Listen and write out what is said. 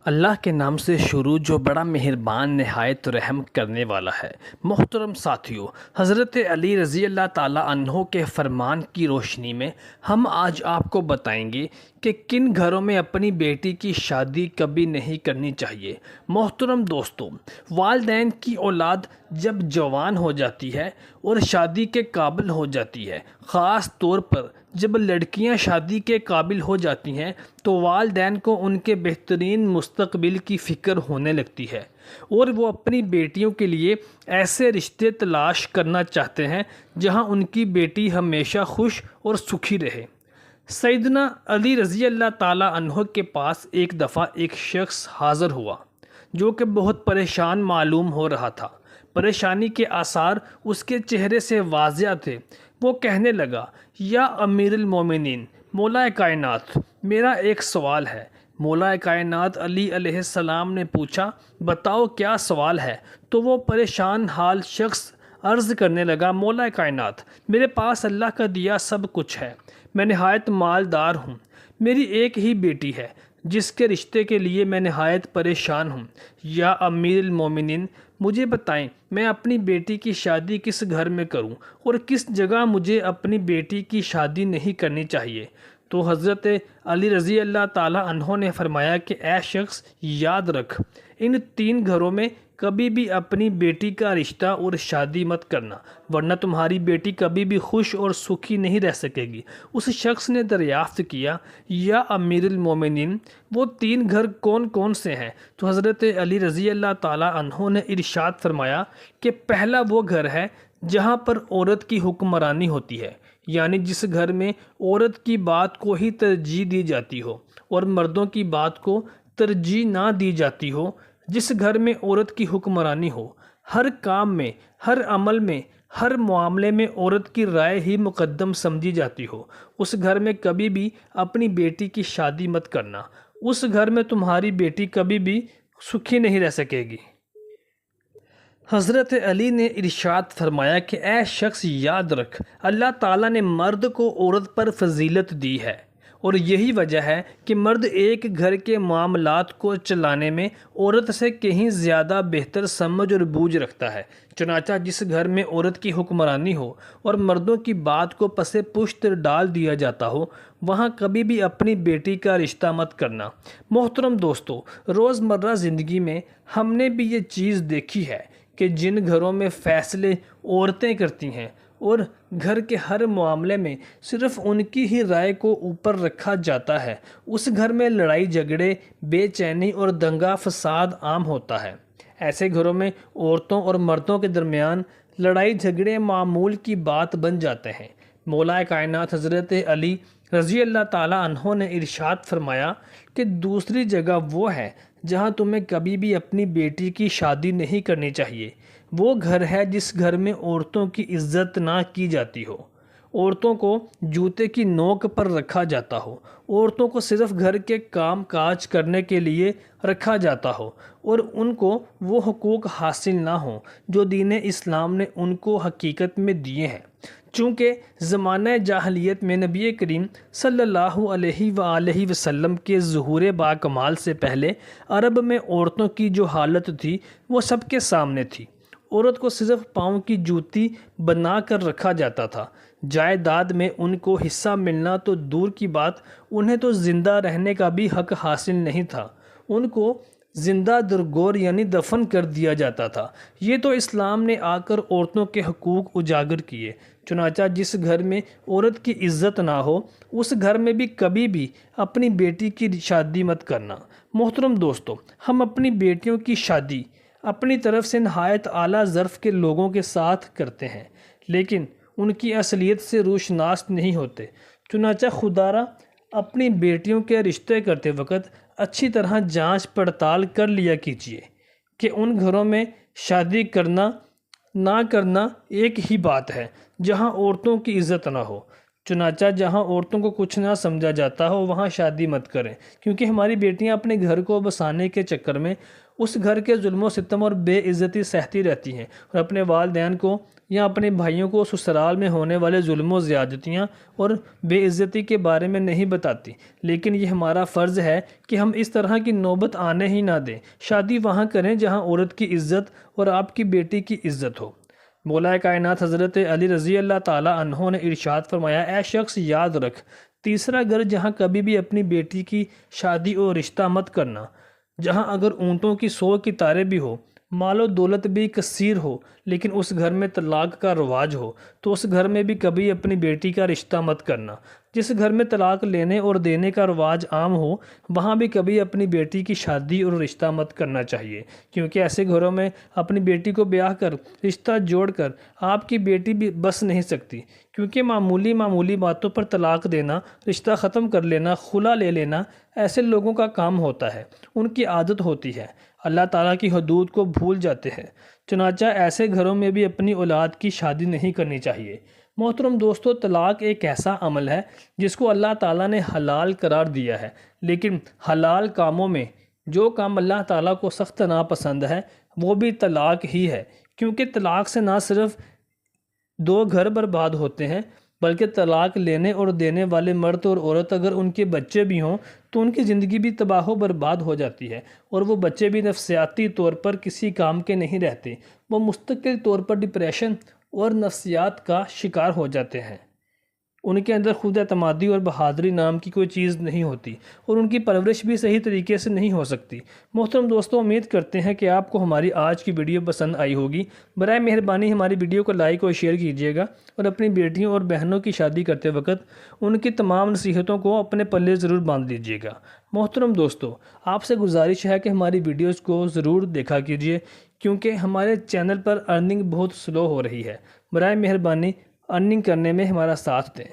اللہ کے نام سے شروع جو بڑا مہربان نہایت رحم کرنے والا ہے۔ محترم ساتھیو، حضرت علی رضی اللہ تعالیٰ عنہ کے فرمان کی روشنی میں ہم آج آپ کو بتائیں گے کہ کن گھروں میں اپنی بیٹی کی شادی کبھی نہیں کرنی چاہیے۔ محترم دوستو، والدین کی اولاد جب جوان ہو جاتی ہے اور شادی کے قابل ہو جاتی ہے، خاص طور پر جب لڑکیاں شادی کے قابل ہو جاتی ہیں تو والدین کو ان کے بہترین مستقبل کی فکر ہونے لگتی ہے اور وہ اپنی بیٹیوں کے لیے ایسے رشتے تلاش کرنا چاہتے ہیں جہاں ان کی بیٹی ہمیشہ خوش اور سکھی رہے۔ سیدنا علی رضی اللہ تعالیٰ عنہ کے پاس ایک دفعہ ایک شخص حاضر ہوا جو کہ بہت پریشان معلوم ہو رہا تھا۔ پریشانی کے آثار اس کے چہرے سے واضح تھے۔ وہ کہنے لگا، یا امیر المومنین، مولا کائنات، میرا ایک سوال ہے۔ مولا کائنات علی علیہ السلام نے پوچھا، بتاؤ کیا سوال ہے؟ تو وہ پریشان حال شخص عرض کرنے لگا، مولا کائنات، میرے پاس اللہ کا دیا سب کچھ ہے، میں نہایت مالدار ہوں، میری ایک ہی بیٹی ہے جس کے رشتے کے لیے میں نہایت پریشان ہوں۔ یا امیر المومنین، مجھے بتائیں میں اپنی بیٹی کی شادی کس گھر میں کروں اور کس جگہ مجھے اپنی بیٹی کی شادی نہیں کرنی چاہیے؟ تو حضرت علی رضی اللہ تعالیٰ عنہ نے فرمایا کہ اے شخص، یاد رکھ، ان تین گھروں میں کبھی بھی اپنی بیٹی کا رشتہ اور شادی مت کرنا، ورنہ تمہاری بیٹی کبھی بھی خوش اور سکھی نہیں رہ سکے گی۔ اس شخص نے دریافت کیا، یا امیر المومنین، وہ تین گھر کون کون سے ہیں؟ تو حضرت علی رضی اللہ تعالیٰ عنہ نے ارشاد فرمایا کہ پہلا وہ گھر ہے جہاں پر عورت کی حکمرانی ہوتی ہے، یعنی جس گھر میں عورت کی بات کو ہی ترجیح دی جاتی ہو اور مردوں کی بات کو ترجیح نہ دی جاتی ہو، جس گھر میں عورت کی حکمرانی ہو، ہر کام میں، ہر عمل میں، ہر معاملے میں عورت کی رائے ہی مقدم سمجھی جاتی ہو، اس گھر میں کبھی بھی اپنی بیٹی کی شادی مت کرنا۔ اس گھر میں تمہاری بیٹی کبھی بھی سکھی نہیں رہ سکے گی۔ حضرت علی نے ارشاد فرمایا کہ اے شخص، یاد رکھ، اللہ تعالیٰ نے مرد کو عورت پر فضیلت دی ہے اور یہی وجہ ہے کہ مرد ایک گھر کے معاملات کو چلانے میں عورت سے کہیں زیادہ بہتر سمجھ اور بوجھ رکھتا ہے۔ چنانچہ جس گھر میں عورت کی حکمرانی ہو اور مردوں کی بات کو پس پشت ڈال دیا جاتا ہو، وہاں کبھی بھی اپنی بیٹی کا رشتہ مت کرنا۔ محترم دوستو، روزمرہ زندگی میں ہم نے بھی یہ چیز دیکھی ہے کہ جن گھروں میں فیصلے عورتیں کرتی ہیں اور گھر کے ہر معاملے میں صرف ان کی ہی رائے کو اوپر رکھا جاتا ہے، اس گھر میں لڑائی جھگڑے، بے چینی اور دنگا فساد عام ہوتا ہے۔ ایسے گھروں میں عورتوں اور مردوں کے درمیان لڑائی جھگڑے معمول کی بات بن جاتے ہیں۔ مولا کائنات حضرت علی رضی اللہ تعالیٰ عنہ نے ارشاد فرمایا کہ دوسری جگہ وہ ہے جہاں تمہیں کبھی بھی اپنی بیٹی کی شادی نہیں کرنی چاہیے۔ وہ گھر ہے جس گھر میں عورتوں کی عزت نہ کی جاتی ہو، عورتوں کو جوتے کی نوک پر رکھا جاتا ہو، عورتوں کو صرف گھر کے کام کاج کرنے کے لیے رکھا جاتا ہو اور ان کو وہ حقوق حاصل نہ ہوں جو دین اسلام نے ان کو حقیقت میں دیے ہیں۔ چونکہ زمانہ جاہلیت میں نبی کریم صلی اللہ علیہ وآلہ وسلم کے ظہور باکمال سے پہلے عرب میں عورتوں کی جو حالت تھی وہ سب کے سامنے تھی۔ عورت کو صرف پاؤں کی جوتی بنا کر رکھا جاتا تھا۔ جائیداد میں ان کو حصہ ملنا تو دور کی بات، انہیں تو زندہ رہنے کا بھی حق حاصل نہیں تھا، ان کو زندہ درگور یعنی دفن کر دیا جاتا تھا۔ یہ تو اسلام نے آ کر عورتوں کے حقوق اجاگر کیے۔ چنانچہ جس گھر میں عورت کی عزت نہ ہو، اس گھر میں بھی کبھی بھی اپنی بیٹی کی شادی مت کرنا۔ محترم دوستو، ہم اپنی بیٹیوں کی شادی اپنی طرف سے نہایت اعلیٰ ظرف کے لوگوں کے ساتھ کرتے ہیں، لیکن ان کی اصلیت سے روشناس نہیں ہوتے۔ چنانچہ خدا را اپنی بیٹیوں کے رشتے کرتے وقت اچھی طرح جانچ پڑتال کر لیا کیجیے کہ ان گھروں میں شادی کرنا نہ کرنا ایک ہی بات ہے جہاں عورتوں کی عزت نہ ہو، چنانچہ جہاں عورتوں کو کچھ نہ سمجھا جاتا ہو وہاں شادی مت کریں، کیونکہ ہماری بیٹیاں اپنے گھر کو بسانے کے چکر میں اس گھر کے ظلم و ستم اور بے عزتی سہتی رہتی ہیں اور اپنے والدین کو یا اپنے بھائیوں کو سسرال میں ہونے والے ظلم و زیادتیاں اور بے عزتی کے بارے میں نہیں بتاتی۔ لیکن یہ ہمارا فرض ہے کہ ہم اس طرح کی نوبت آنے ہی نہ دیں۔ شادی وہاں کریں جہاں عورت کی عزت اور آپ کی بیٹی کی عزت ہو۔ مولا کائنات حضرت علی رضی اللہ تعالیٰ عنہ نے ارشاد فرمایا، اے شخص یاد رکھ، تیسرا گھر جہاں کبھی بھی اپنی بیٹی کی شادی اور رشتہ مت کرنا، جہاں اگر اونٹوں کی 100 کتاریں بھی ہو، مال و دولت بھی کثیر ہو، لیکن اس گھر میں طلاق کا رواج ہو، تو اس گھر میں بھی کبھی اپنی بیٹی کا رشتہ مت کرنا۔ جس گھر میں طلاق لینے اور دینے کا رواج عام ہو، وہاں بھی کبھی اپنی بیٹی کی شادی اور رشتہ مت کرنا چاہیے، کیونکہ ایسے گھروں میں اپنی بیٹی کو بیاہ کر رشتہ جوڑ کر آپ کی بیٹی بھی بس نہیں سکتی، کیونکہ معمولی باتوں پر طلاق دینا، رشتہ ختم کر لینا، خلا لے لینا ایسے لوگوں کا کام ہوتا ہے، ان کی عادت ہوتی ہے، اللہ تعالیٰ کی حدود کو بھول جاتے ہیں۔ چنانچہ ایسے گھروں میں بھی اپنی اولاد کی شادی نہیں کرنی چاہیے۔ محترم دوستو، طلاق ایک ایسا عمل ہے جس کو اللہ تعالیٰ نے حلال قرار دیا ہے، لیکن حلال کاموں میں جو کام اللہ تعالیٰ کو سخت ناپسند ہے وہ بھی طلاق ہی ہے، کیونکہ طلاق سے نہ صرف 2 گھر برباد ہوتے ہیں بلکہ طلاق لینے اور دینے والے مرد اور عورت اگر ان کے بچے بھی ہوں تو ان کی زندگی بھی تباہ و برباد ہو جاتی ہے، اور وہ بچے بھی نفسیاتی طور پر کسی کام کے نہیں رہتے، وہ مستقل طور پر ڈپریشن اور نفسیات کا شکار ہو جاتے ہیں۔ ان کے اندر خود اعتمادی اور بہادری نام کی کوئی چیز نہیں ہوتی، اور ان کی پرورش بھی صحیح طریقے سے نہیں ہو سکتی۔ محترم دوستوں، امید کرتے ہیں کہ آپ کو ہماری آج کی ویڈیو پسند آئی ہوگی۔ برائے مہربانی ہماری ویڈیو کو لائک اور شیئر کیجیے گا، اور اپنی بیٹیوں اور بہنوں کی شادی کرتے وقت ان کی تمام نصیحتوں کو اپنے پلے ضرور باندھ لیجیے گا۔ محترم دوستوں، آپ سے گزارش ہے کہ ہماری ویڈیوز کو ضرور دیکھا کیجیے، کیونکہ ہمارے چینل پر ارننگ بہت سلو ہو رہی ہے۔ برائے مہربانی ارننگ کرنے میں ہمارا ساتھ دیں۔